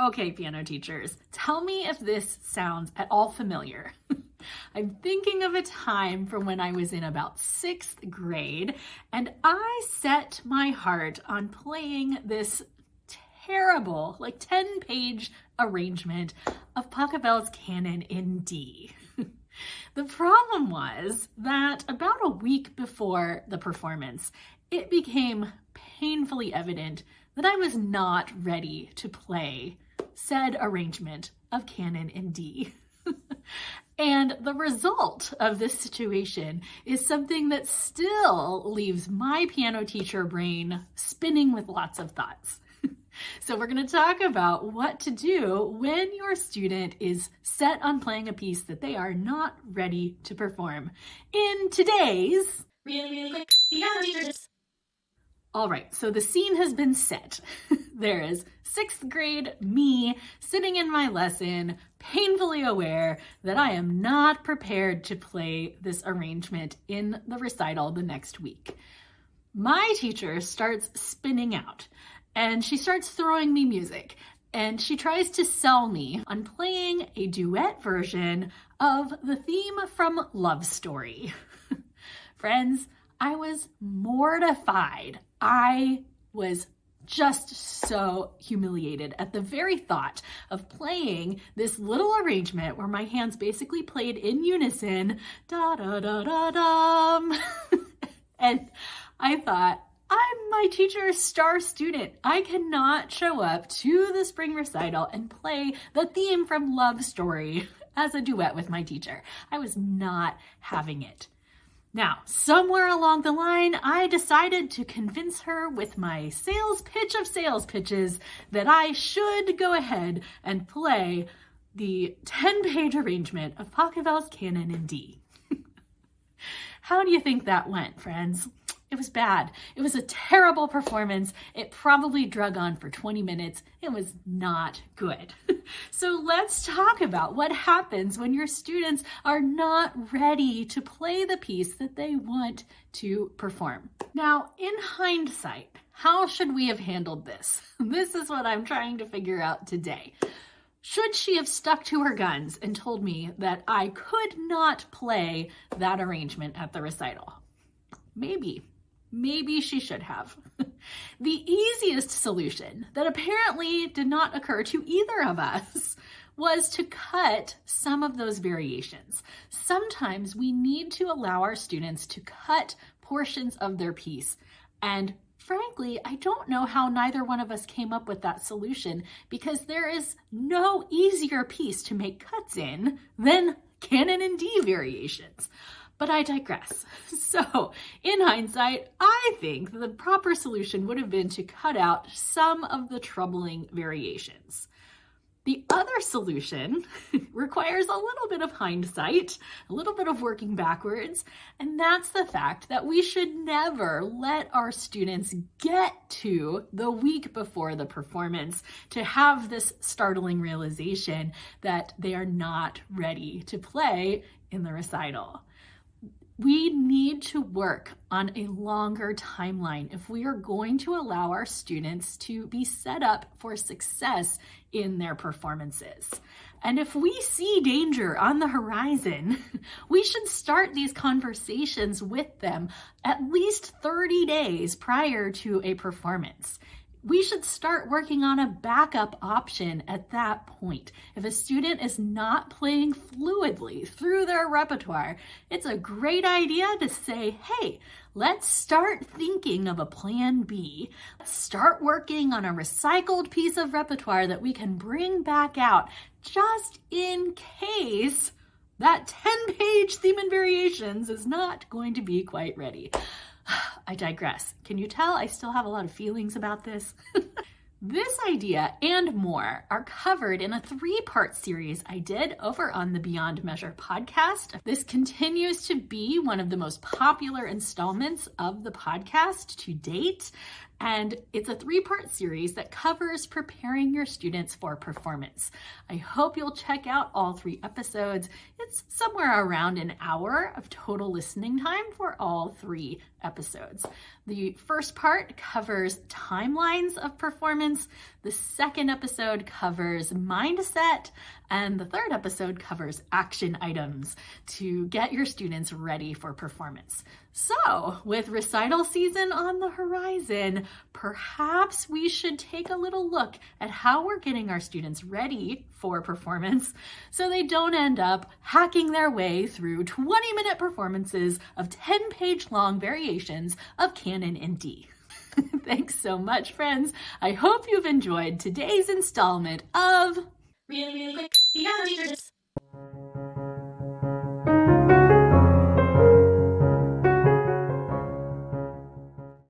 Okay, piano teachers, tell me if this sounds at all familiar. I'm thinking of a time from when I was in about 6th grade, and I set my heart on playing this terrible, 10-page arrangement of Pachelbel's Canon in D. The problem was that about a week before the performance, it became painfully evident that I was not ready to play said arrangement of Canon in D. And the result of this situation is something that still leaves my piano teacher brain spinning with lots of thoughts. So we're going to talk about what to do when your student is set on playing a piece that they are not ready to perform in today's Really Quick Piano Teachers. All right, so the scene has been set. There is 6th grade me sitting in my lesson, painfully aware that I am not prepared to play this arrangement in the recital the next week. My teacher starts spinning out, and she starts throwing me music, and she tries to sell me on playing a duet version of the theme from Love Story. Friends, I was mortified. I was just so humiliated at the very thought of playing this little arrangement where my hands basically played in unison, da da da da dum. And I thought, I'm my teacher's star student. I cannot show up to the spring recital and play the theme from Love Story as a duet with my teacher. I was not having it. Now, somewhere along the line, I decided to convince her with my sales pitch of sales pitches that I should go ahead and play the 10-page arrangement of Pachelbel's Canon in D. How do you think that went, friends? It was bad. It was a terrible performance. It probably drug on for 20 minutes. It was not good. So let's talk about what happens when your students are not ready to play the piece that they want to perform. Now, in hindsight, how should we have handled this? This is what I'm trying to figure out today. Should she have stuck to her guns and told me that I could not play that arrangement at the recital? Maybe she should have. The easiest solution that apparently did not occur to either of us was to cut some of those variations. Sometimes we need to allow our students to cut portions of their piece. And frankly, I don't know how neither one of us came up with that solution, because there is no easier piece to make cuts in than Canon in D variations. But I digress. So, in hindsight, I think the proper solution would have been to cut out some of the troubling variations. The other solution requires a little bit of hindsight, a little bit of working backwards, and that's the fact that we should never let our students get to the week before the performance to have this startling realization that they are not ready to play in the recital. We need to work on a longer timeline if we are going to allow our students to be set up for success in their performances. And if we see danger on the horizon, we should start these conversations with them at least 30 days prior to a performance. We should start working on a backup option at that point. If a student is not playing fluidly through their repertoire, it's a great idea to say, hey, let's start thinking of a plan B. Let's start working on a recycled piece of repertoire that we can bring back out just in case that 10-page theme and variations is not going to be quite ready. I digress. Can you tell I still have a lot of feelings about this? This idea and more are covered in a 3-part series I did over on the Beyond Measure podcast. This continues to be one of the most popular installments of the podcast to date. And it's a 3-part series that covers preparing your students for performance. I hope you'll check out all 3 episodes. It's somewhere around an hour of total listening time for all 3 episodes. The first part covers timelines of performance. The second episode covers mindset. And the third episode covers action items to get your students ready for performance. So, with recital season on the horizon, perhaps we should take a little look at how we're getting our students ready for performance so they don't end up hacking their way through 20-minute performances of 10-page long variations of Canon in D. Thanks so much, friends. I hope you've enjoyed today's installment of Really Quick Piano Teacher Tips.